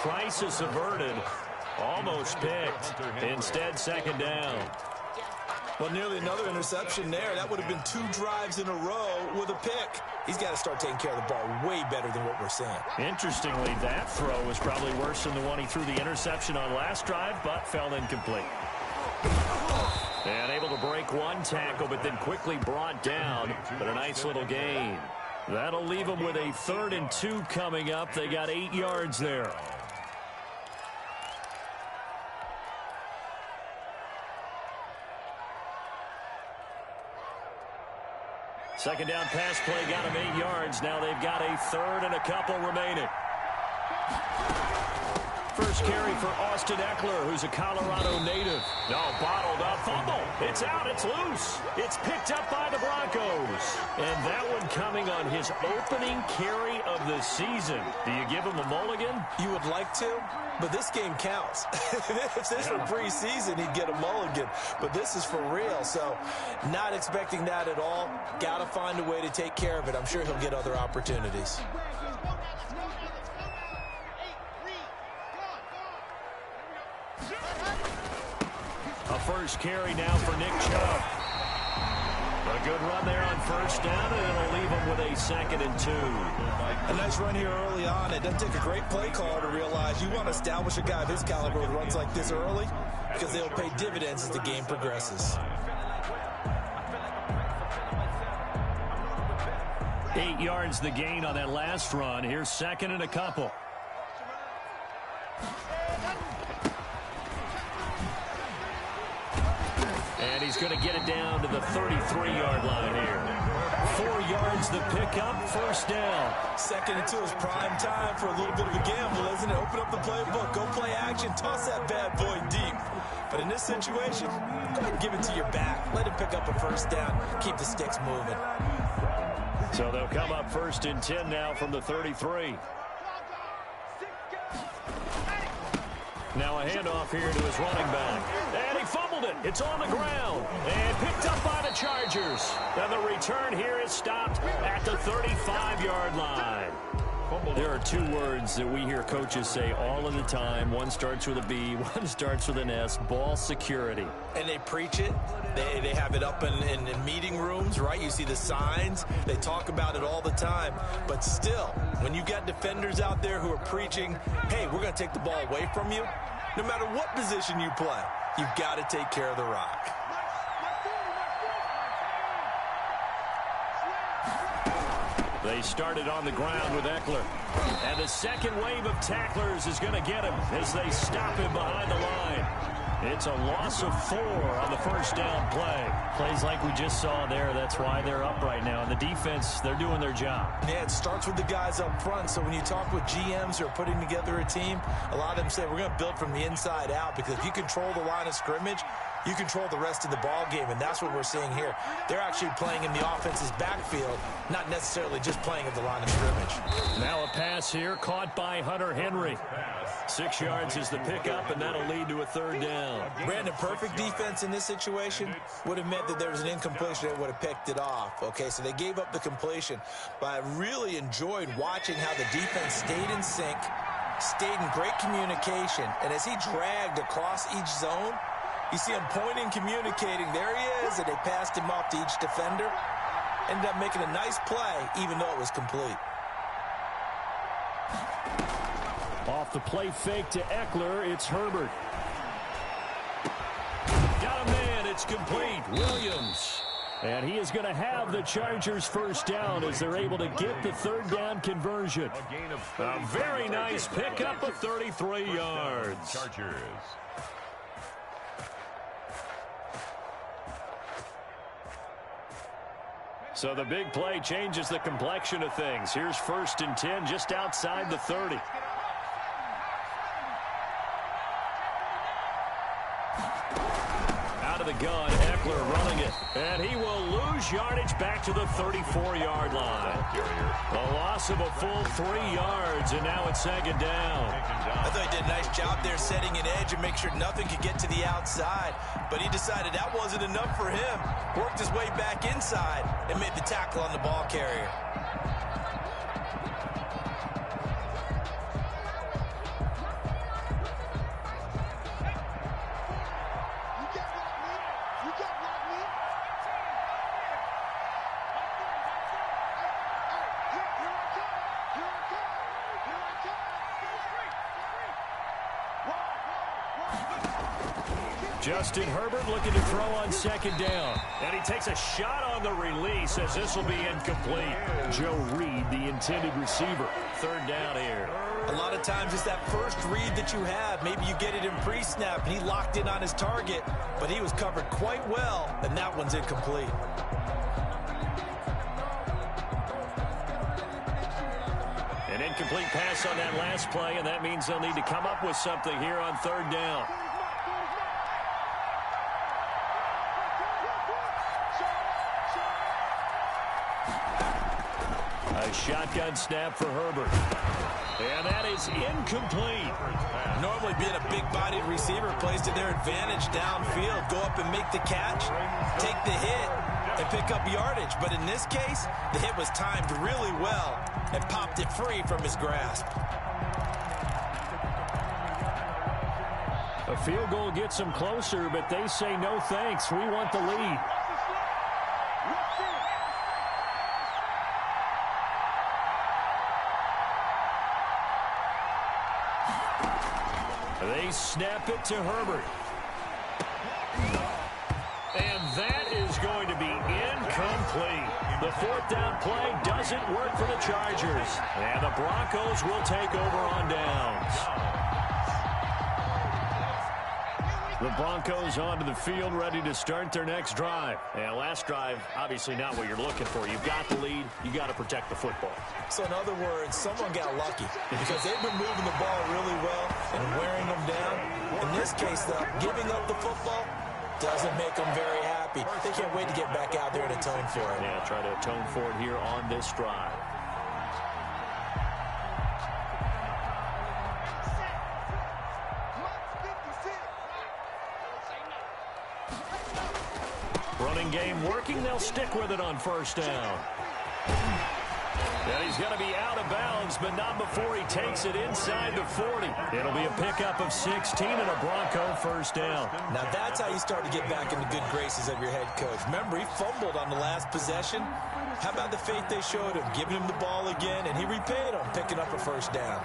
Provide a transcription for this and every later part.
crisis averted. Almost picked. Instead, second down. Well, nearly another interception there. That would have been 2 drives in a row with a pick. He's got to start taking care of the ball way better than what we're seeing. Interestingly, that throw was probably worse than the one he threw the interception on last drive, but fell incomplete. And able to break one tackle, but then quickly brought down. But a nice little gain. That'll leave them with a 3rd and 2 coming up. They got 8 yards there. Second down pass play got them 8 yards. Now they've got a 3rd and a couple remaining. First carry for Austin Eckler, who's a Colorado native. No, bottled up. Fumble. It's out. It's loose. It's picked up by the Broncos. And that one coming on his opening carry of the season. Do you give him a mulligan? You would like to, but this game counts. If this were preseason, he'd get a mulligan. But this is for real, so not expecting that at all. Got to find a way to take care of it. I'm sure he'll get other opportunities. A first carry now for Nick Chubb. A good run there on first down, and it'll leave him with a 2nd and 2. A nice run here early on. It doesn't take a great play caller to realize you want to establish a guy of his caliber with runs like this early because they'll pay dividends as the game progresses. 8 yards the gain on that last run. Here's 2nd and a couple. And he's going to get it down to the 33-yard line here. 4 yards the pickup, first down. 2nd and 2 is prime time for a little bit of a gamble, isn't it? Open up the playbook, go play action, toss that bad boy deep. But in this situation, go ahead and give it to your back. Let him pick up a first down, keep the sticks moving. So they'll come up 1st and 10 now from the 33. Now a handoff here to his running back. And he fumbled it. It's on the ground. And picked up by the Chargers. And the return here is stopped at the 35-yard line. There are 2 words that we hear coaches say all of the time. One starts with a B, one starts with an S. Ball security. And they preach it. They have it up in meeting rooms, right? You see the signs. They talk about it all the time. But still, when you got defenders out there who are preaching, hey, we're going to take the ball away from you, no matter what position you play, you've got to take care of the rock. They started on the ground with Eckler. And the second wave of tacklers is going to get him as they stop him behind the line. It's a loss of 4 on the first down play. Plays like we just saw there. That's why they're up right now. And the defense, they're doing their job. Yeah, it starts with the guys up front. So when you talk with GMs who are putting together a team, a lot of them say we're going to build from the inside out, because if you control the line of scrimmage, you control the rest of the ball game, and that's what we're seeing here. They're actually playing in the offense's backfield, not necessarily just playing at the line of scrimmage. Now a pass here caught by Hunter Henry. 6 yards is the pickup, and that'll lead to a 3rd down. Brandon, perfect defense in this situation would have meant that there was an incompletion that would have picked it off. Okay, so they gave up the completion, but I really enjoyed watching how the defense stayed in sync, stayed in great communication, and as he dragged across each zone, you see him pointing, communicating. There he is, and they passed him off to each defender. Ended up making a nice play, even though it was complete. Off the play fake to Eckler, it's Herbert. Got a man, it's complete. Williams. And he is going to have the Chargers first down as they're able to get the 3rd down conversion. A very nice pickup of 33 yards. Chargers. So the big play changes the complexion of things. Here's 1st and 10 just outside the 30. Out of the gun, Eckler running it. And he will lose yardage back to the 34-yard line. A loss of a full 3 yards, and now it's 2nd down. I thought he did a nice job there setting an edge and make sure nothing could get to the outside. But he decided that wasn't enough for him. Worked his way back inside and made the tackle on the ball carrier. Justin Herbert looking to throw on second down. And he takes a shot on the release as this will be incomplete. Joe Reed, the intended receiver. Third down here. A lot of times it's that first read that you have. Maybe you get it in pre-snap, and he locked in on his target, but he was covered quite well, and that one's incomplete. An incomplete pass on that last play, and that means they'll need to come up with something here on third down. A shotgun snap for Herbert. And that is incomplete. Normally being a big-bodied receiver plays to their advantage downfield. Go up and make the catch, take the hit, and pick up yardage. But in this case, the hit was timed really well and popped it free from his grasp. A field goal gets them closer, but they say no thanks. We want the lead. They snap it to Herbert. And that is going to be incomplete. The fourth down play doesn't work for the Chargers. And the Broncos will take over on downs. The Broncos onto the field, ready to start their next drive. And last drive, obviously not what you're looking for. You've got the lead. You got to protect the football. So in other words, someone got lucky because they've been moving the ball really well and wearing them down. In this case, though, giving up the football doesn't make them very happy. They can't wait to get back out there and atone for it. Yeah, try to atone for it here on this drive. Running game working. They'll stick with it on first down. And he's going to be out of bounds, but not before he takes it inside the 40. It'll be a pickup of 16 and a Bronco first down. Now that's how you start to get back in the good graces of your head coach. Remember, he fumbled on the last possession. How about the faith they showed him, giving him the ball again, and he repaid him, picking up a first down.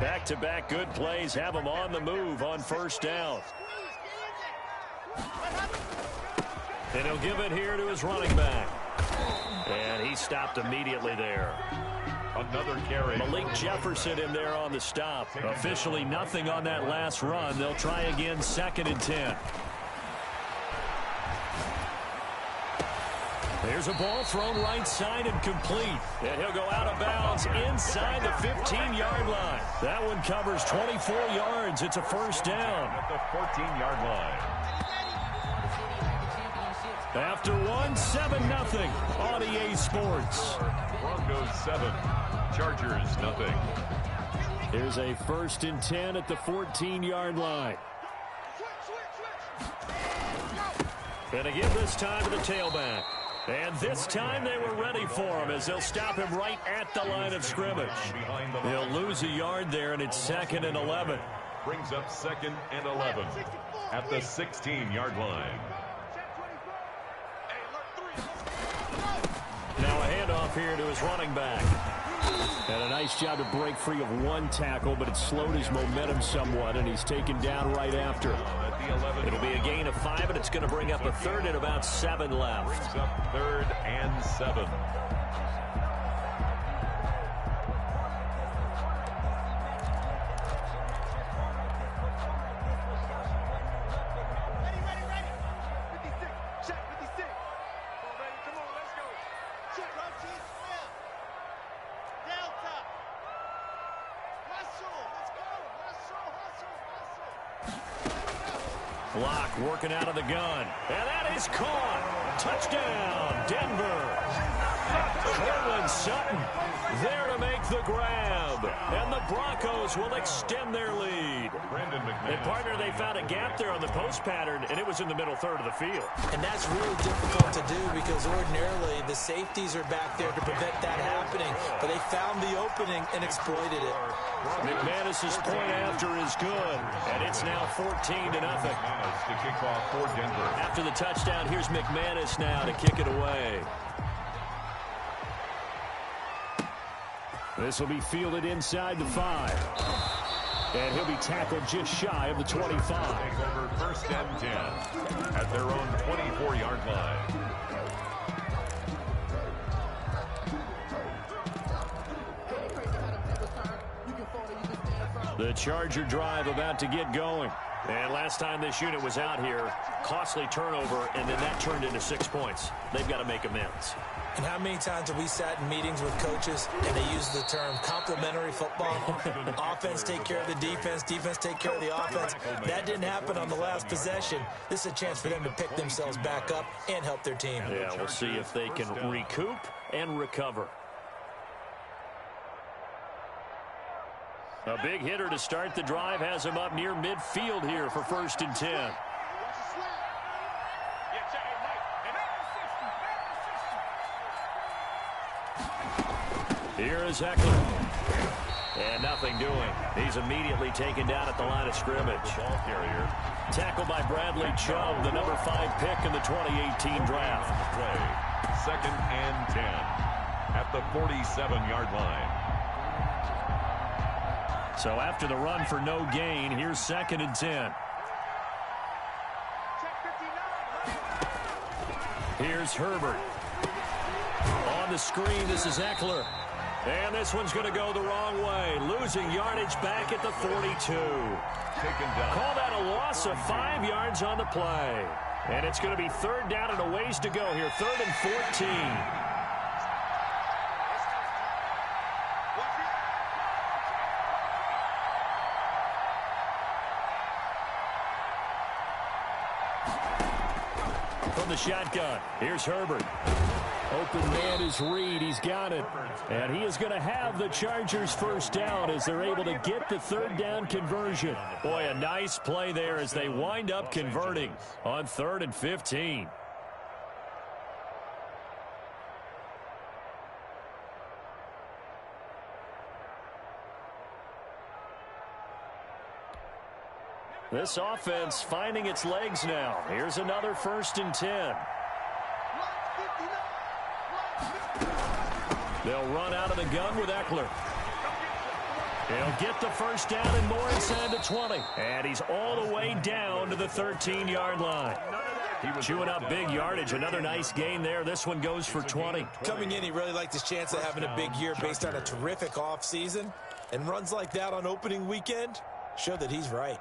Back-to-back good plays have him on the move on first down. And he'll give it here to his running back. And he stopped immediately there. Another carry. Malik Jefferson in there on the stop. Officially nothing on that last run. They'll try again, 2nd and 10. There's a ball thrown right side and complete. And he'll go out of bounds inside the 15-yard line. That one covers 24 yards. It's a first down. At the 14-yard line. After one, 7-0 on EA Sports. Broncos 7, Chargers nothing. Here's a 1st and 10 at the 14-yard line. And again this time to the tailback. And this time they were ready for him as they'll stop him right at the line of scrimmage. They'll lose a yard there, and it's 2nd and 11. Brings up 2nd and 11 at the 16-yard line. Now a handoff here to his running back. And a nice job to break free of one tackle, but it slowed his momentum somewhat, and he's taken down right after. It'll be a gain of 5, and it's going to bring up a 3rd and about 7 left. Brings up 3rd and 7. Block working out of the gun. And that is caught. Touchdown, Denver. Cortland Sutton there to make the grab. And the Broncos will extend their lead. And partner, they found a gap there on the post pattern, and it was in the middle third of the field. And that's really difficult to do because ordinarily the safeties are back there to prevent that happening. But they found the opening and exploited it. McManus's point after is good. And it's now 14-0. McManus to kick off for Denver. After the touchdown, here's McManus now to kick it away. This will be fielded inside the 5. And he'll be tackled just shy of the 25. Take over 1st and 10 at their own 24-yard line. The Charger drive about to get going. And last time this unit was out here, costly turnover, and then that turned into 6 points. They've got to make amends. And how many times have we sat in meetings with coaches and they use the term complementary football? Offense take care of the defense, defense take care of the offense. That didn't happen on the last possession. This is a chance for them to pick themselves back up and help their team. Yeah, we'll see if they can recoup and recover. A big hitter to start the drive has him up near midfield here for 1st and 10. Here is Eckler. And nothing doing. He's immediately taken down at the line of scrimmage. Ball carrier. Tackled by Bradley Chubb, the number 5 pick in the 2018 draft. Play. 2nd and 10 at the 47-yard line. So after the run for no gain, here's 2nd and 10. Here's Herbert. On the screen, this is Eckler. And this one's going to go the wrong way. Losing yardage back at the 42. Taken down. Call that a loss of 5 yards on the play. And it's going to be 3rd down and a ways to go here. 3rd and 14. From the shotgun, here's Herbert. Open man is Reed. He's got it. And he is going to have the Chargers 1st down as they're able to get the 3rd down conversion. Boy, a nice play there as they wind up converting on 3rd and 15. This offense finding its legs now. Here's another 1st and 10. They'll run out of the gun with Eckler. He'll get the 1st down and more inside the 20. And he's all the way down to the 13-yard line. Chewing up big yardage. Another nice gain there. This one goes for 20. Coming in, he really liked his chance of having a big year based on a terrific offseason. And runs like that on opening weekend show that he's right.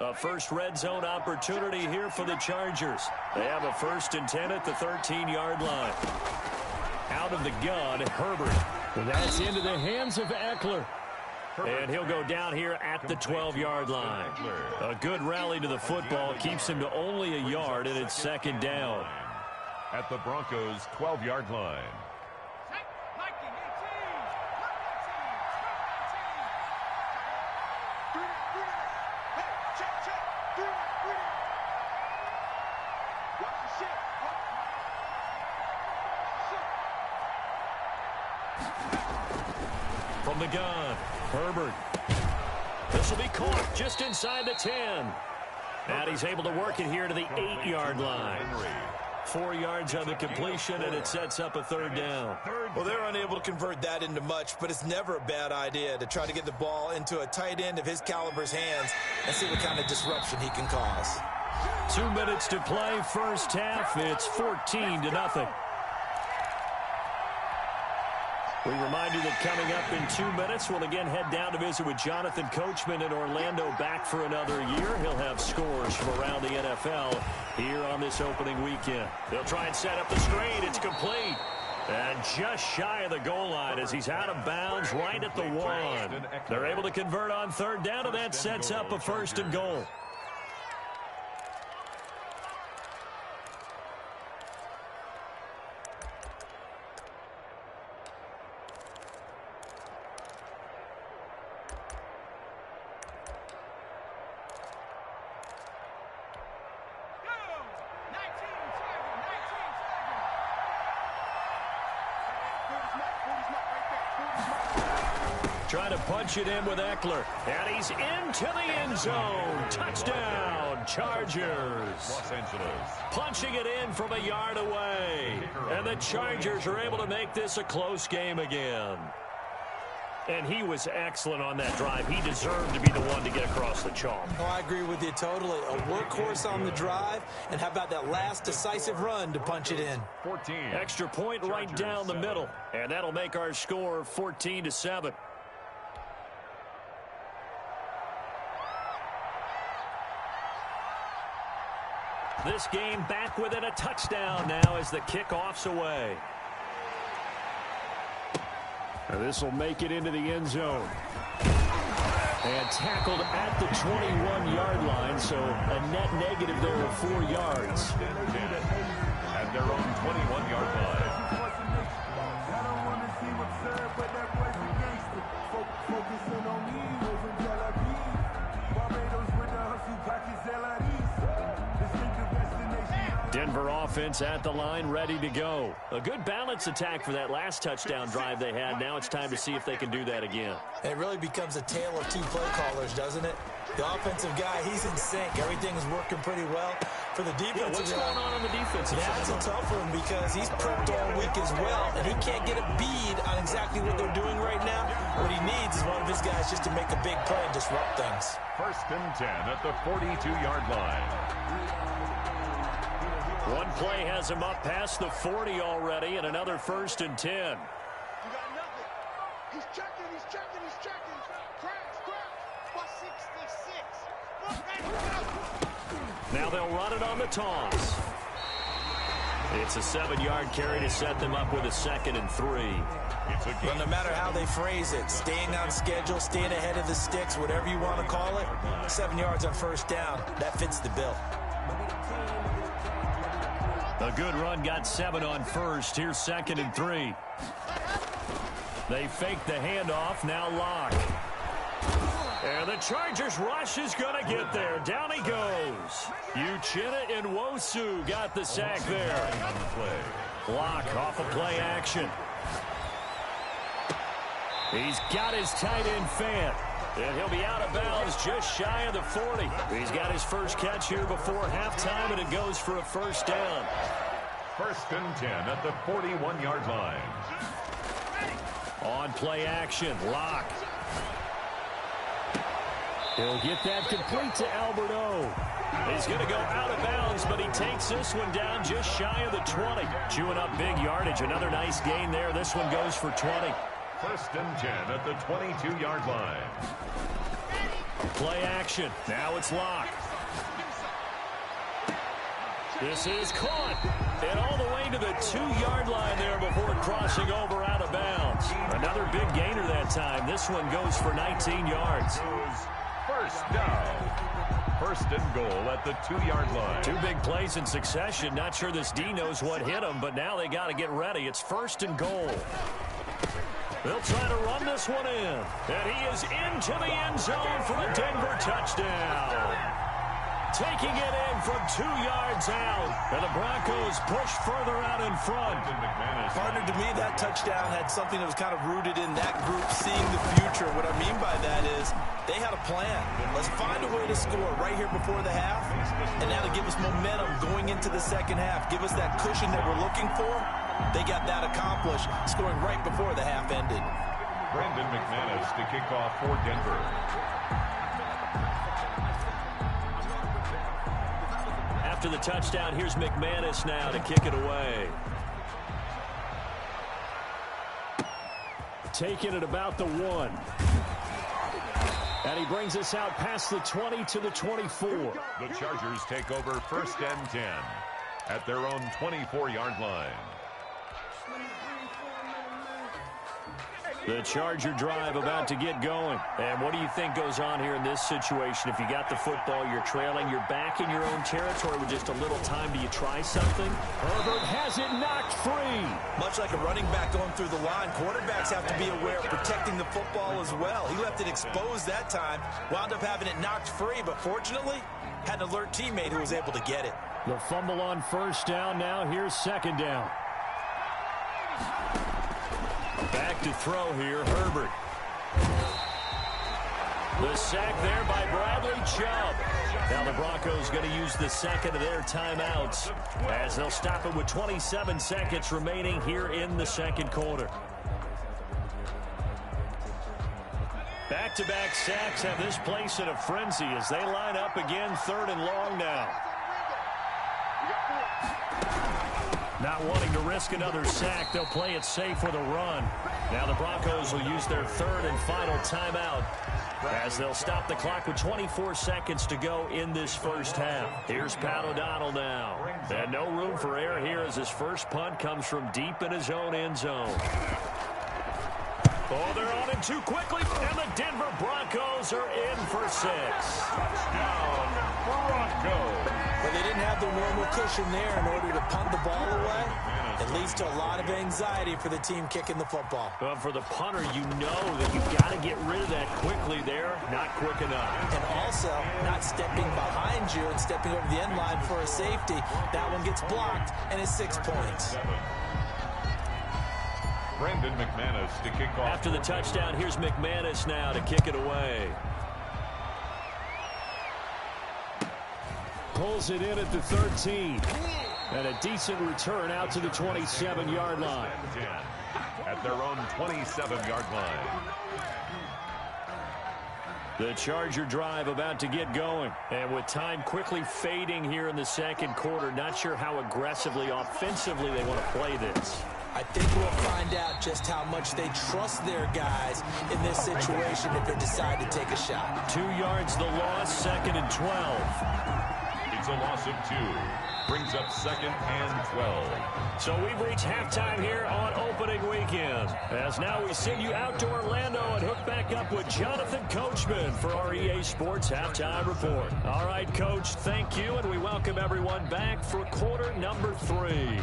A first red zone opportunity here for the Chargers. They have a 1st and 10 at the 13-yard line. Out of the gun, Herbert. That's into the hands of Eckler. And he'll go down here at the 12-yard line. A good rally to the football keeps him to only a yard, and it's 2nd down. At the Broncos' 12-yard line. From the gun, Herbert. This will be caught just inside the 10. And he's able to work it here to the 8-yard line. 4 yards on the completion, and it sets up a 3rd down. Well, they're unable to convert that into much, but it's never a bad idea to try to get the ball into a tight end of his caliber's hands and see what kind of disruption he can cause. 2 minutes to play, 1st half. It's 14-0. We remind you that coming up in 2 minutes, we'll again head down to visit with Jonathan Coachman in Orlando, back for another year. He'll have scores from around the NFL here on this opening weekend. They'll try and set up the screen. It's complete. And just shy of the goal line as he's out of bounds right at the 1. They're able to convert on 3rd down, and that sets up a 1st and goal. Trying to punch it in with Eckler. And he's into the end zone. Touchdown, Chargers. Los Angeles. Punching it in from a yard away. And the Chargers are able to make this a close game again. And he was excellent on that drive. He deserved to be the one to get across the chalk. Oh, I agree with you totally. A workhorse on the drive, and how about that last decisive run to punch it in? 14. Extra point right down the middle, and that'll make our score 14-7. This game back within a touchdown now as the kickoff's away. This will make it into the end zone. And tackled at the 21-yard line, so a net negative there of 4 yards. At their own 21-yard line. Denver offense at the line, ready to go. A good balance attack for that last touchdown drive they had. Now it's time to see if they can do that again. It really becomes a tale of two play callers, doesn't it? The offensive guy, he's in sync. Everything is working pretty well. For the defensive what's going on the defensive side? That's a tough one because he's prepped all week as well, and he can't get a bead on exactly what they're doing right now. What he needs is one of his guys just to make a big play and disrupt things. 1st and 10 at the 42-yard line. One play has him up past the 40 already, and another 1st and 10. You got nothing. He's checking. Crash. 166. Now they'll run it on the toss. It's a 7-yard carry to set them up with a 2nd and 3. Well, no matter how they phrase it, staying on schedule, staying ahead of the sticks, whatever you want to call it, 7 yards on 1st down, that fits the bill. A good run got 7 on 1st. Here's 2nd and 3. They fake the handoff. Now Locke. And the Chargers rush is going to get there. Down he goes. Uchenna and Nwosu got the sack there. Locke off of play action. He's got his tight end Fant. And he'll be out of bounds just shy of the 40. He's got his first catch here before halftime, and it goes for a 1st down. 1st and 10 at the 41-yard line. On play action, Locke. He'll get that complete to Albert O. He's going to go out of bounds, but he takes this one down just shy of the 20. Chewing up big yardage. Another nice gain there. This one goes for 20. 1st and 10 at the 22-yard line. Play action. Now it's Locke. This is caught. And all the way to the 2-yard line there before crossing over out of bounds. Another big gainer that time. This one goes for 19 yards. 1st down. 1st and goal at the 2-yard line. 2 big plays in succession. Not sure this D knows what hit him, but now they got to get ready. It's 1st and goal. They'll try to run this one in. And he is into the end zone for a Denver touchdown. Taking it in from 2 yards out. And the Broncos push further out in front. Partner, to me, that touchdown had something that was kind of rooted in that group seeing the future. What I mean by that is they had a plan. Let's find a way to score right here before the half. And now to give us momentum going into the 2nd half. Give us that cushion that we're looking for. They got that accomplished, scoring right before the half ended. Brandon McManus to kick off for Denver. After the touchdown, here's McManus now to kick it away. Taking it about the 1. And he brings us out past the 20 to the 24. The Chargers take over 1st and 10 at their own 24-yard line. The Charger drive about to get going. And what do you think goes on here in this situation? If you got the football, you're trailing, you're back in your own territory with just a little time. Do you try something? Herbert has it knocked free. Much like a running back going through the line, quarterbacks have to be aware of protecting the football as well. He left it exposed that time, wound up having it knocked free, but fortunately, had an alert teammate who was able to get it. The fumble on 1st down. Now here's 2nd down. Back to throw here, Herbert. The sack there by Bradley Chubb. Now the Broncos going to use the 2nd of their timeouts as they'll stop it with 27 seconds remaining here in the 2nd quarter. Back-to-back sacks have this place in a frenzy as they line up again 3rd and long now. Not wanting to risk another sack, they'll play it safe with a run. Now the Broncos will use their 3rd and final timeout as they'll stop the clock with 24 seconds to go in this first half. Here's Pat O'Donnell now. And no room for error here as his first punt comes from deep in his own end zone. Oh, they're on him too quickly, and the Denver Broncos are in for 6. Touchdown, Broncos. But they didn't have the normal cushion there in order to punt the ball away. It leads to a lot of anxiety for the team kicking the football. But for the punter, you know that you've got to get rid of that quickly there. Not quick enough. And also, not stepping behind you and stepping over the end line for a safety. That one gets blocked, and it's 6 points. Brandon McManus to kick off. After the touchdown, here's McManus now to kick it away. Pulls it in at the 13. And a decent return out to the 27-yard line. At their own 27-yard line. The Charger drive about to get going. And with time quickly fading here in the second quarter, not sure how aggressively, offensively they want to play this. I think we'll find out just how much they trust their guys in this situation if they decide to take a shot. 2 yards the loss, 2nd and 12. It's a loss of 2. Brings up 2nd and 12. So we've reached halftime here on opening weekend. As now we send you out to Orlando and hook back up with Jonathan Coachman for our EA Sports Halftime Report. All right, Coach, thank you, and we welcome everyone back for quarter number 3.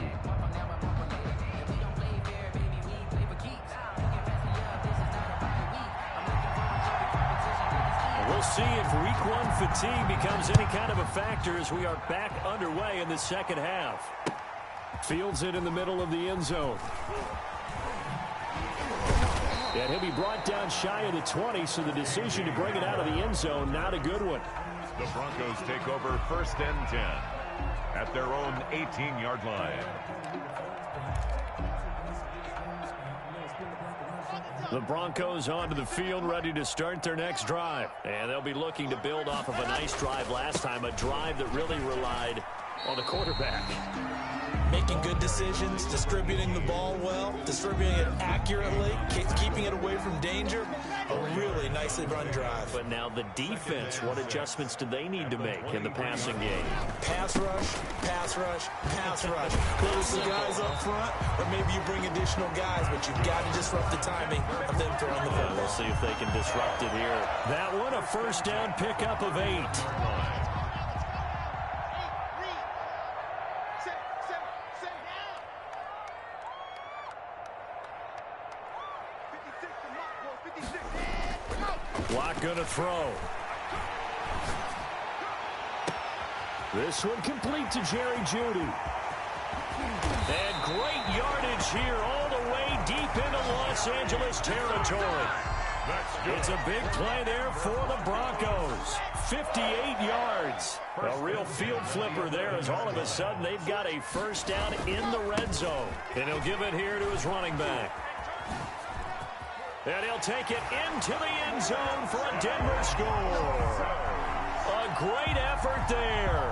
We'll see if week 1 fatigue becomes any kind of a factor as we are back underway in the second half. Fields it in the middle of the end zone. And he'll be brought down shy of the 20, so the decision to bring it out of the end zone, not a good one. The Broncos take over 1st and 10 at their own 18-yard line. The Broncos onto the field, ready to start their next drive. And they'll be looking to build off of a nice drive last time, a drive that really relied on the quarterback. Making good decisions, distributing the ball well, distributing it accurately, keeping it away from danger. A really nicely run drive. But now the defense, what adjustments do they need to make in the passing game? Pass rush, pass rush, pass rush. Whether it's the guys up front, or maybe you bring additional guys, but you've got to disrupt the timing of them throwing the football. We'll see if they can disrupt it here. That one, a first down pickup of 8. Block going to throw. This one complete to Jerry Jeudy. And great yardage here all the way deep into Los Angeles territory. It's a big play there for the Broncos. 58 yards. A real field flipper there as all of a sudden they've got a first down in the red zone. And he'll give it here to his running back. And he'll take it into the end zone for a Denver score. A great effort there.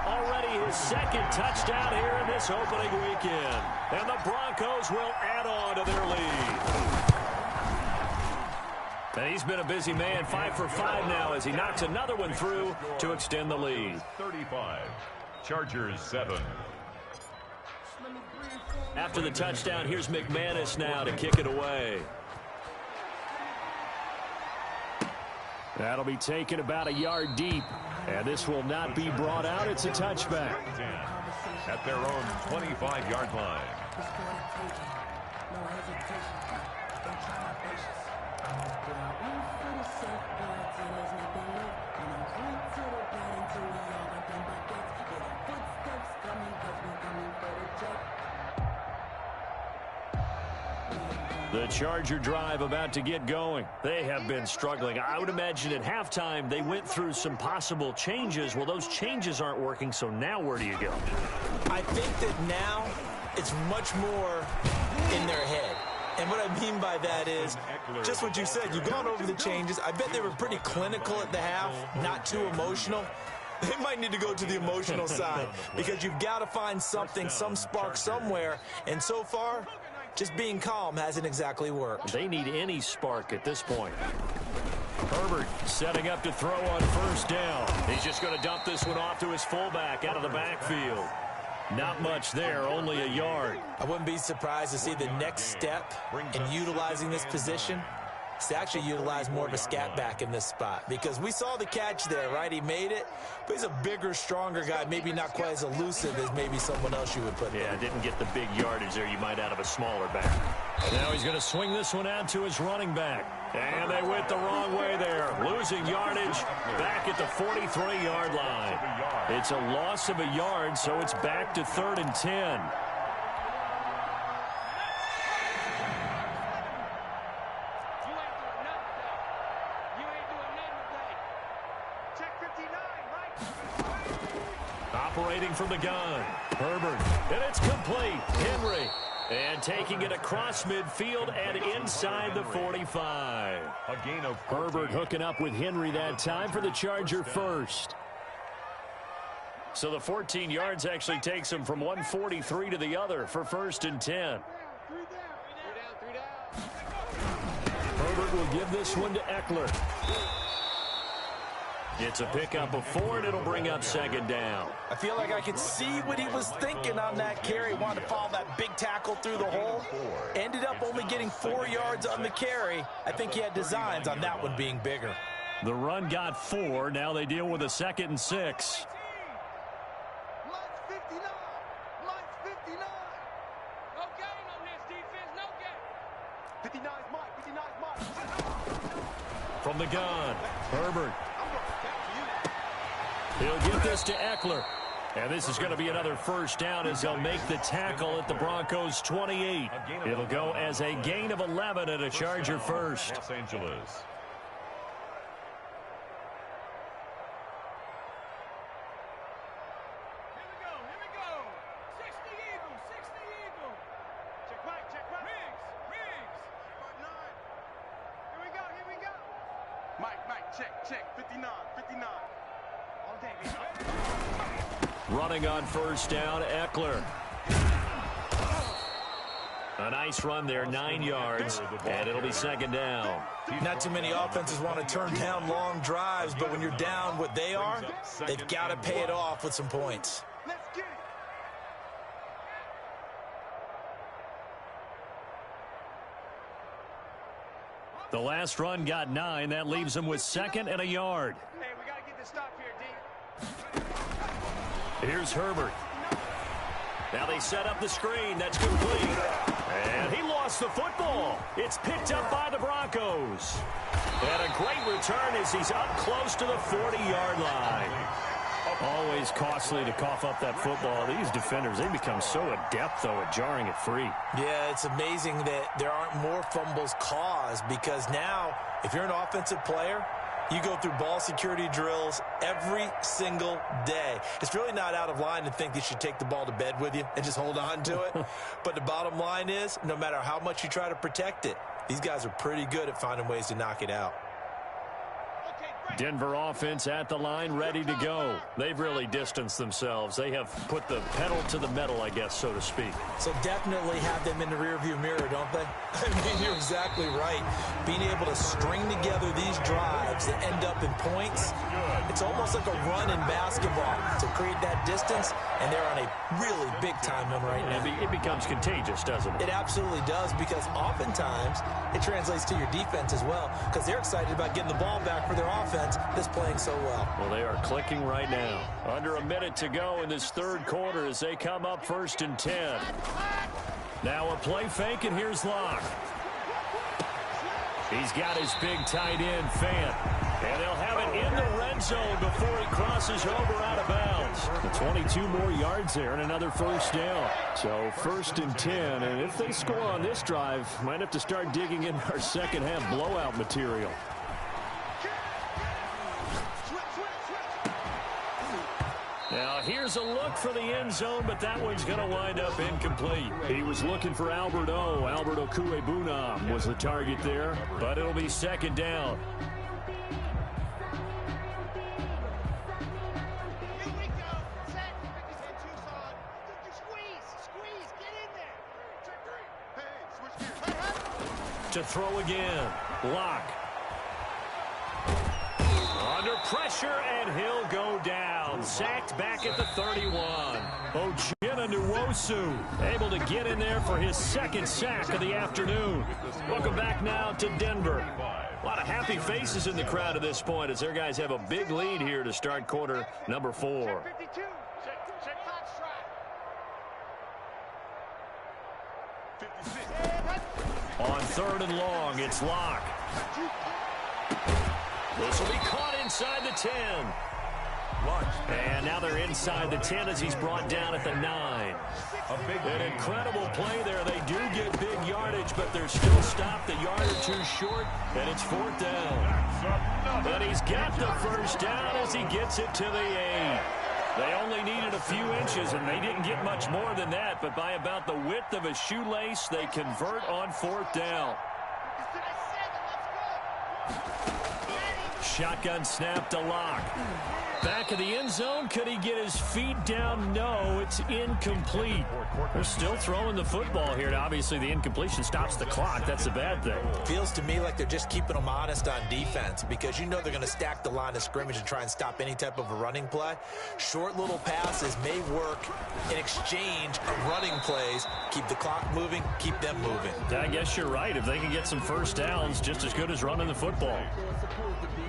Already his 2nd touchdown here in this opening weekend. And the Broncos will add on to their lead. And he's been a busy man, 5 for 5 now as he knocks another one through to extend the lead. 35. Chargers 7. After the touchdown, here's McManus now to kick it away. That'll be taken about a yard deep. And this will not be brought out. It's a touchback. At their own 25-yard line. The Charger drive about to get going. They have been struggling. I would imagine at halftime they went through some possible changes. Well, those changes aren't working, so now where do you go? I think that now it's much more in their head. And what I mean by that is just what you said. You've gone over the changes. I bet they were pretty clinical at the half, not too emotional. They might need to go to the emotional side because you've got to find something, some spark somewhere. And so far, just being calm hasn't exactly worked. They need any spark at this point. Herbert setting up to throw on first down. He's just going to dump this one off to his fullback out of the backfield. Not much there, only a yard. I wouldn't be surprised to see the next step in utilizing this position is to actually utilize more of a scat back in this spot, because we saw the catch there, right? He made it, but he's a bigger, stronger guy, maybe not quite as elusive as maybe someone else you would put there. Yeah, didn't get the big yardage there you might out of a smaller back. Now he's going to swing this one out to his running back. And they went the wrong way there. Losing yardage back at the 43-yard line. It's a loss of a yard, so it's back to 3rd and 10. Operating from the gun. Herbert. And it's complete. Henry. And taking it across midfield and inside the 45. A gain of 14. Herbert hooking up with Henry that time for the Charger first. So the 14 yards actually takes him from 143 to the other for 1st and 10. Herbert will give this one to Eckler. It's a pickup of 4, and it'll bring up 2nd down. I feel like I could see what he was thinking on that carry. Wanted to follow that big tackle through the hole. Ended up only getting 4 yards on the carry. I think he had designs on that one being bigger. The run got 4. Now they deal with a 2nd and 6. Lights 59. Lights 59. No gain on this defense. No gain. 59 is Mike. 59 is Mike. From the gun, Herbert. He'll get this to Eckler. And this is going to be another 1st down as they'll make the tackle at the Broncos' 28. It'll go as a gain of 11 at a Charger first. Los Angeles. Running on 1st down, Eckler. A nice run there, 9 yards, and it'll be 2nd down. Not too many offenses want to turn down long drives, but when you're down what they are, they've got to pay it off with some points. Let's get it. The last run got 9. That leaves him with 2nd and a yard. Hey, we got to get this stop here, D. Here's Herbert. Now they set up the screen. That's complete. And he lost the football. It's picked up by the Broncos. And a great return as he's up close to the 40-yard line. Always costly to cough up that football. These defenders, they become so adept, though, at jarring it free. Yeah, it's amazing that there aren't more fumbles caused, because now, if you're an offensive player, you go through ball security drills every single day. It's really not out of line to think you should take the ball to bed with you and just hold on to it. But the bottom line is, no matter how much you try to protect it, these guys are pretty good at finding ways to knock it out. Denver offense at the line, ready to go. They've really distanced themselves. They have put the pedal to the metal, I guess, so to speak. So definitely have them in the rearview mirror, don't they? I mean, you're exactly right. Being able to string together these drives that end up in points, it's almost like a run in basketball to create that distance, and they're on a really big-time one right now. It becomes contagious, doesn't it? It absolutely does, because oftentimes it translates to your defense as well, because they're excited about getting the ball back for their offense that's playing so well. Well, they are clicking right now. Under a minute to go in this 3rd quarter as they come up 1st and 10. Now a play fake, and here's Locke. He's got his big tight end, Fant. And they'll have it in the red zone before he crosses over out of bounds. The 22 more yards there and another 1st down. So 1st and 10. And if they score on this drive, might have to start digging in our second half blowout material. Now, here's a look for the end zone, but that one's going to wind up incomplete. He was looking for Alberto. Alberto Cuebunam was the target there, but it'll be second down. Here we go. Set. Tucson. Squeeze. Get in there. Check three. Hey, switch gears. To throw again. Lock. Under pressure, and he'll go down. Sacked back at the 31. Ojeda Nwosu able to get in there for his second sack of the afternoon. Welcome back now to Denver. A lot of happy faces in the crowd at this point as their guys have a big lead here to start quarter number 4. 52. Check clock strike. 56. On third and long, it's Locke. This will be caught inside the 10. And now they're inside the 10 as he's brought down at the 9. An incredible play there. They do get big yardage, but they're still stopped a yard or two short, and it's fourth down. But he's got the first down as he gets it to the 8. They only needed a few inches, and they didn't get much more than that, but by about the width of a shoelace, they convert on fourth down. Shotgun snap to Locke. Back of the end zone. Could he get his feet down? No, it's incomplete. They're still throwing the football here. And obviously, the incompletion stops the clock. That's a bad thing. Feels to me like they're just keeping them honest on defense because you know they're going to stack the line of scrimmage and try and stop any type of a running play. Short little passes may work in exchange of running plays. Keep the clock moving, keep them moving. I guess you're right. If they can get some first downs, just as good as running the football.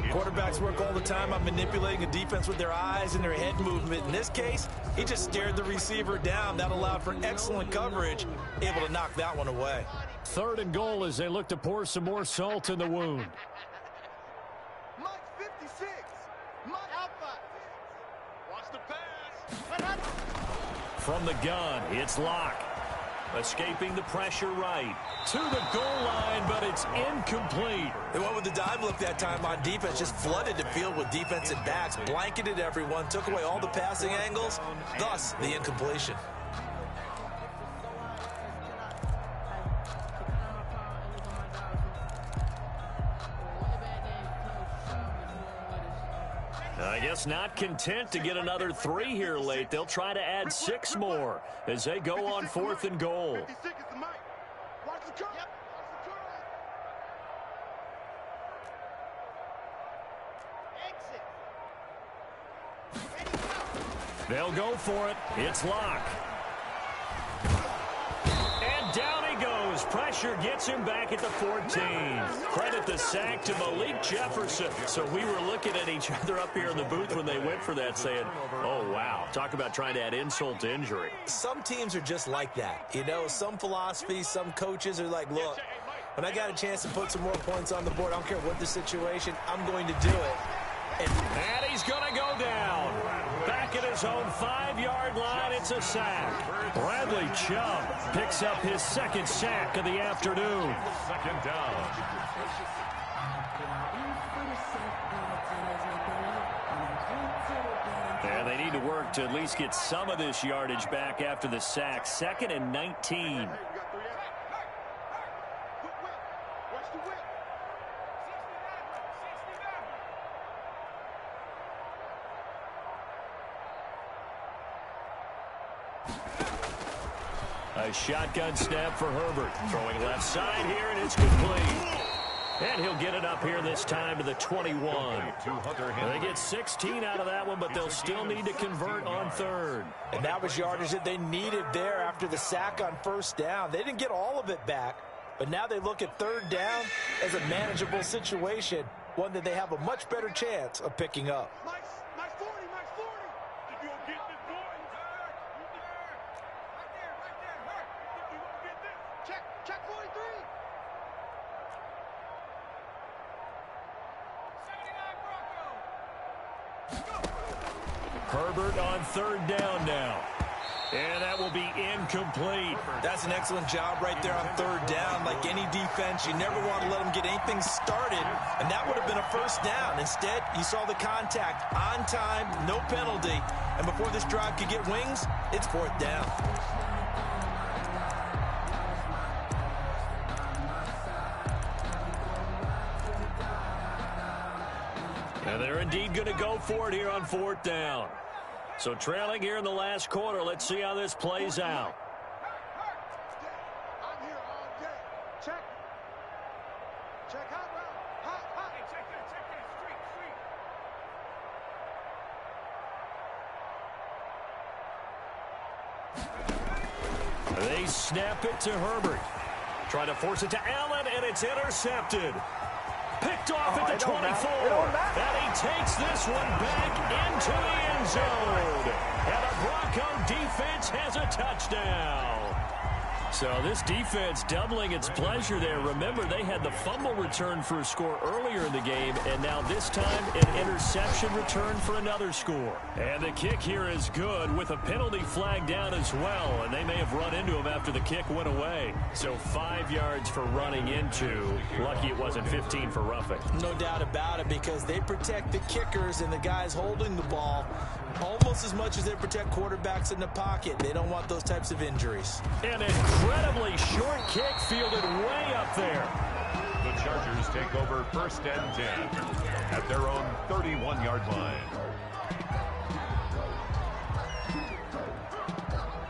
Quarterbacks work all the time on manipulating a defense with their eyes and their head movement. In this case, he just stared the receiver down. That allowed for excellent coverage, able to knock that one away. Third and goal as they look to pour some more salt in the wound. Mike 56. Mike Alpha. Watch the pass. From the gun, it's Locke. Escaping the pressure right. To the goal line, but it's incomplete. They went with the dime look that time on defense. Just flooded the field with defensive backs. Blanketed everyone. Took away all the passing angles. Thus, the incompletion. I guess not content to get another 3 here late. They'll try to add 6 more as they go on fourth and goal. 56 is the mic. Watch the curve. Exit. They'll go for it. It's Locke. And down he goes. Pressure gets him back at the 14. Credit the sack to Malik Jefferson. So we were looking at each other up here in the booth when they went for that saying, oh, wow. Talk about trying to add insult to injury. Some teams are just like that. You know, some philosophies, some coaches are like, look, when I got a chance to put some more points on the board, I don't care what the situation, I'm going to do it. And he's going to go down. Back at his own 5-yard line, it's a sack. Bradley Chubb picks up his second sack of the afternoon. Second down. And they need to work to at least get some of this yardage back after the sack. 2nd and 19. A shotgun snap for Herbert. Throwing left side here, and it's complete. And he'll get it up here this time to the 21. They get 16 out of that one, but they'll still need to convert on third. And that was yardage that they needed there after the sack on first down. They didn't get all of it back, but now they look at third down as a manageable situation, one that they have a much better chance of picking up. Mike 40. If you don't get this going, Check 43. 79 Bronco. Herbert on third down now. And that will be incomplete. That's an excellent job right there on third down. Like any defense, you never want to let them get anything started, and that would have been a first down. Instead, you saw the contact on time, no penalty, and before this drive could get wings, it's fourth down. And they're indeed going to go for it here on fourth down. So trailing here in the last quarter. Let's see how this plays out. I'm here all day. Check. Check hot route. Hot, hot. Hey, check that. Street. They snap it to Herbert. Try to force it to Allen, and it's intercepted. Picked off at the 24. And he takes this one back into the end zone. And the Bronco defense has a touchdown. So this defense doubling its pleasure there. Remember, they had the fumble return for a score earlier in the game, and now this time an interception return for another score. And the kick here is good with a penalty flag down as well, and they may have run into him after the kick went away. So 5 yards for running into. Lucky it wasn't 15 for roughing. No doubt about it, because they protect the kickers and the guys holding the ball almost as much as they protect quarterbacks in the pocket. They don't want those types of injuries. An incredibly short kick fielded way up there. The Chargers take over first and 10 at their own 31-yard line.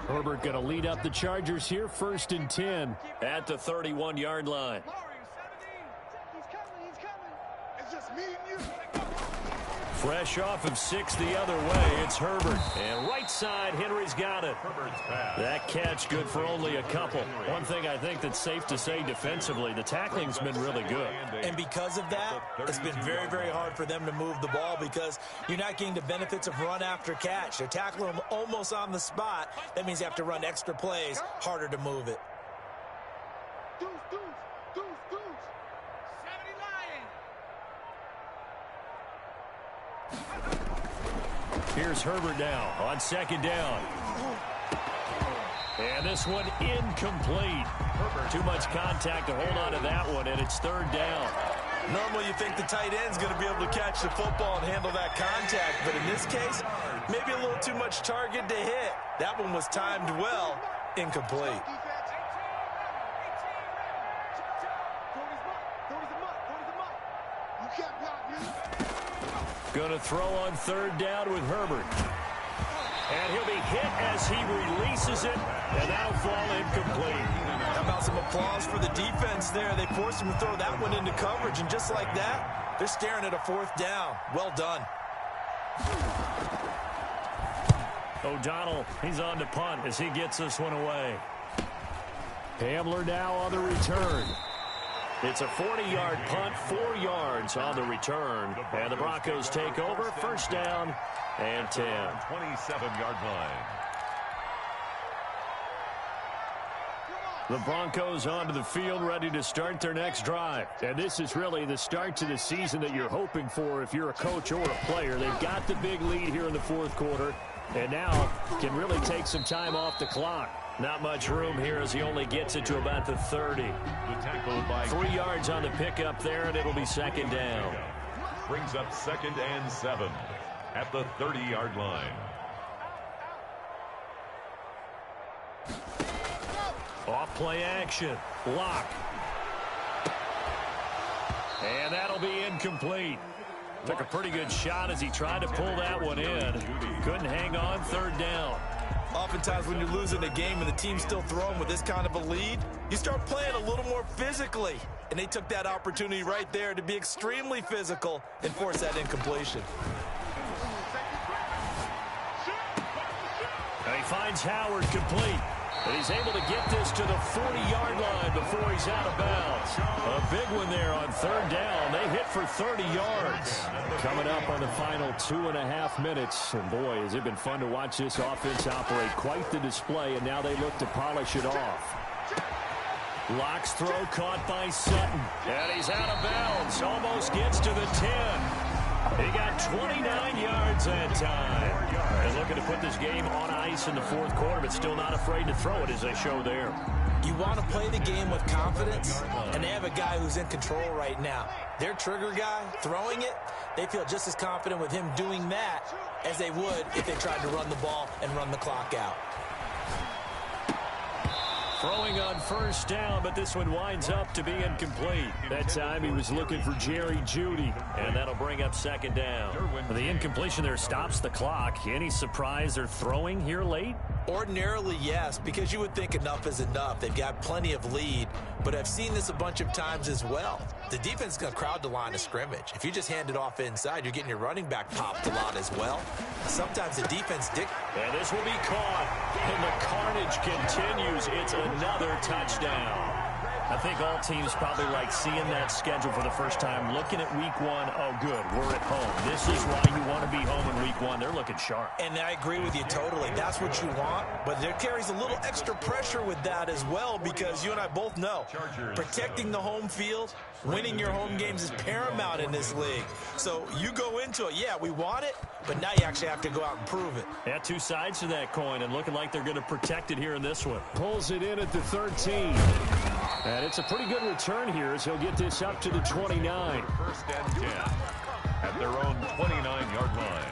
Herbert going to lead up the Chargers here, first and 10 at the 31-yard line. He's coming. It's just me and you. Fresh off of 6 the other way, it's Herbert. And right side, Henry's got it. Herbert's pass. That catch good for only a couple. One thing I think that's safe to say defensively, the tackling's been really good. And because of that, it's been very, very hard for them to move the ball because you're not getting the benefits of run after catch. They're tackling them almost on the spot. That means you have to run extra plays, harder to move it. Deuce. 70 Lions. Here's Herbert now on second down. And this one incomplete. Too much contact to hold on to that one, and it's third down. Normally you think the tight end's going to be able to catch the football and handle that contact, but in this case, maybe a little too much target to hit. That one was timed well, incomplete. You can't block me. Going to throw on third down with Herbert. And he'll be hit as he releases it, and that'll fall incomplete. How about some applause for the defense there? They forced him to throw that one into coverage, and just like that, they're staring at a fourth down. Well done. O'Donnell, he's on to punt as he gets this one away. Hamler now on the return. It's a 40-yard punt, 4 yards on the return. And the Broncos take over, first down and 10. 27-yard line. The Broncos onto the field, ready to start their next drive. And this is really the start to the season that you're hoping for if you're a coach or a player. They've got the big lead here in the fourth quarter, and now can really take some time off the clock. Not much room here as he only gets it to about the 30. The tackle by 3 yards on the pickup there, and it'll be second down. brings up second and 7 at the 30-yard line. Off play action. Block. And that'll be incomplete. Took a pretty good shot as he tried to pull that one in. Couldn't hang on, third down. Oftentimes when you're losing a game and the team's still throwing with this kind of a lead, you start playing a little more physically. And they took that opportunity right there to be extremely physical and force that incompletion. And he finds Howard complete. And he's able to get this to the 40-yard line before he's out of bounds. A big one there on third down. They hit for 30 yards. Coming up on the final 2.5 minutes. And boy, has it been fun to watch this offense operate. Quite the display, and now they look to polish it off. Locke's throw caught by Sutton. And he's out of bounds. Almost gets to the 10. He got 29 yards that time. They're looking to put this game on ice in the fourth quarter, but still not afraid to throw it, as they show there. You want to play the game with confidence, and they have a guy who's in control right now. Their trigger guy throwing it, they feel just as confident with him doing that as they would if they tried to run the ball and run the clock out. Throwing on first down, but this one winds up to be incomplete. That time he was looking for Jerry Jeudy, and that'll bring up second down. The incompletion there stops the clock. Any surprise they're throwing here late? Ordinarily, yes, because you would think enough is enough. They've got plenty of lead, but I've seen this a bunch of times as well. The defense is going to crowd the line of scrimmage. If you just hand it off inside, you're getting your running back popped a lot as well. Sometimes the defense And this will be caught, and the carnage continues. It's another touchdown. I think all teams probably like seeing that schedule for the first time, looking at week one. Oh, good, we're at home. This is why you want to be home in week one. They're looking sharp. And I agree with you totally. That's what you want, but there carries a little extra pressure with that as well, because you and I both know protecting the home field, winning your home games is paramount in this league. So you go into it, yeah, we want it, but now you actually have to go out and prove it. Yeah, two sides to that coin, and looking like they're going to protect it here in this one. Pulls it in at the 13. And it's a pretty good return here as he'll get this up to the 29. First and 10 at their own 29-yard line.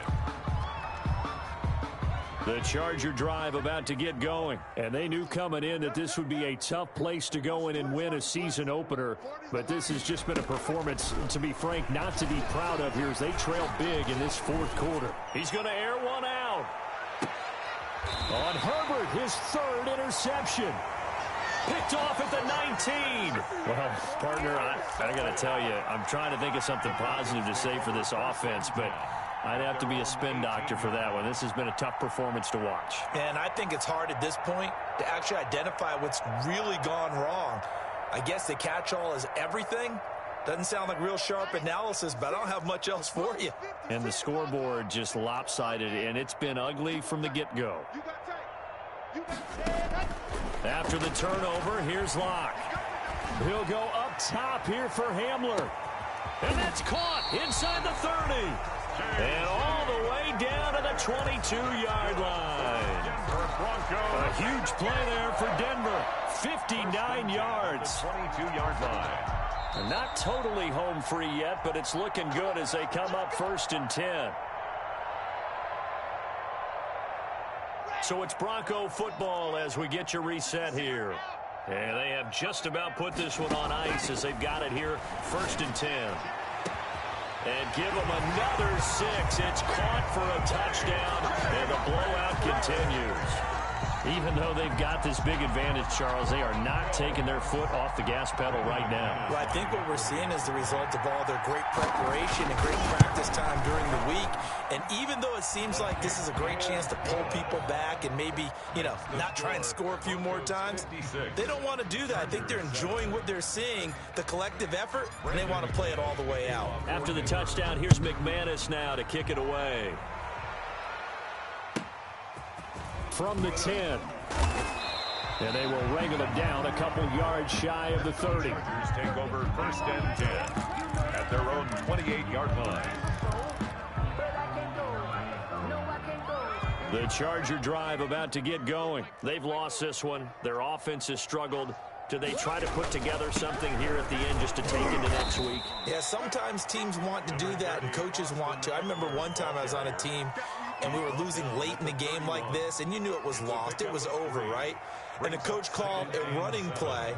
The Charger drive about to get going, and they knew coming in that this would be a tough place to go in and win a season opener, but this has just been a performance, to be frank, not to be proud of here as they trail big in this fourth quarter. He's going to air one out. On Herbert, his third interception. Picked off at the 19. Well, partner, I got to tell you, I'm trying to think of something positive to say for this offense, but I'd have to be a spin doctor for that one. This has been a tough performance to watch. And I think it's hard at this point to actually identify what's really gone wrong. I guess the catch-all is everything. Doesn't sound like real sharp analysis, but I don't have much else for you. And the scoreboard just lopsided, and it's been ugly from the get-go. After the turnover, here's Locke. He'll go up top here for Hamler. And that's caught inside the 30. And all the way down to the 22-yard line. A huge play there for Denver. 59 yards. 22-yard line. Not totally home free yet, but it's looking good as they come up first and 10. So it's Bronco football as we get you reset here. And they have just about put this one on ice as they've got it here, first and 10. And give them another 6. It's caught for a touchdown, and the blowout continues. Even though they've got this big advantage, Charles, they are not taking their foot off the gas pedal right now. Well, I think what we're seeing is the result of all their great preparation and great practice time during the week. And even though it seems like this is a great chance to pull people back and maybe, not try and score a few more times, they don't want to do that. I think they're enjoying what they're seeing, the collective effort, and they want to play it all the way out. After the touchdown, here's McManus now to kick it away. From the 10. And they will wrangle it down a couple yards shy of the 30. Chargers take over first and 10 at their own 28-yard line. The Charger drive about to get going. They've lost this one. Their offense has struggled. Do they try to put together something here at the end just to take into next week? Yeah, sometimes teams want to do that and coaches want to. I remember one time I was on a team and we were losing late in the game like this, and you knew it was lost. It was over, right? And the coach called a running play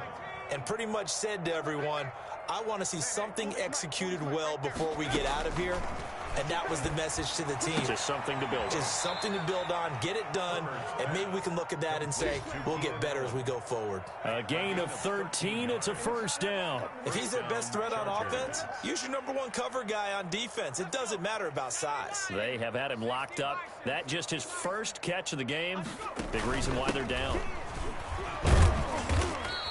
and pretty much said to everyone, I want to see something executed well before we get out of here. And that was the message to the team. Just something to build on. Just something to build on, get it done, and maybe we can look at that and say, we'll get better as we go forward. A gain of 13, it's a first down. If he's their best threat on offense, use your number one cover guy on defense. It doesn't matter about size. They have had him locked up. That just his first catch of the game. Big reason why they're down.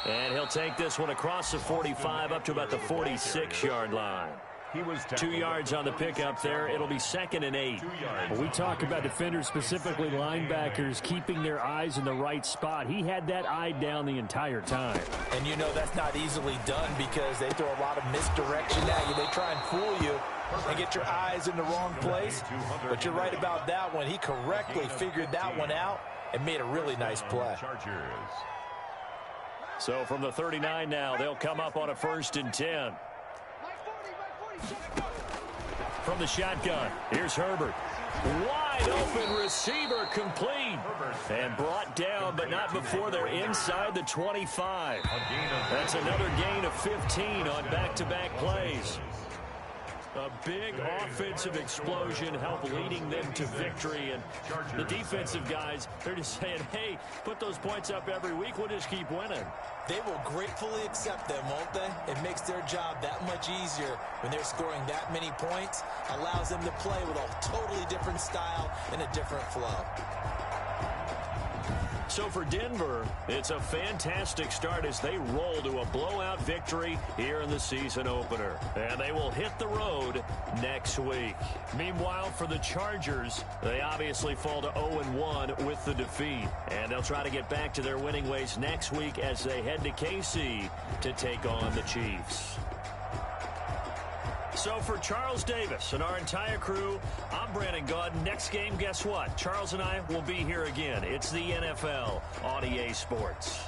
And he'll take this one across the 45 up to about the 46-yard line. He was 2 yards on the pickup there. It'll be 2nd and 8. Well, we talk about defenders, specifically linebackers, keeping their eyes in the right spot. He had that eye down the entire time. And you know that's not easily done because they throw a lot of misdirection at you. They try and fool you and get your eyes in the wrong place. But you're right about that one. He correctly figured that one out and made a really nice play. So from the 39 now, they'll come up on a 1st and 10. From the shotgun, here's Herbert. Wide open receiver complete. And brought down, but not before they're inside the 25. That's another gain of 15 on back-to-back plays. A big offensive explosion helped leading them to victory. And the defensive guys, they're just saying, hey, put those points up every week. We'll just keep winning. They will gratefully accept them, won't they? It makes their job that much easier when they're scoring that many points. Allows them to play with a totally different style and a different flow. So for Denver, it's a fantastic start as they roll to a blowout victory here in the season opener. And they will hit the road next week. Meanwhile, for the Chargers, they obviously fall to 0-1 with the defeat. And they'll try to get back to their winning ways next week as they head to KC to take on the Chiefs. So for Charles Davis and our entire crew, I'm Brandon Gaudin. Next game, guess what? Charles and I will be here again. It's the NFL on EA Sports.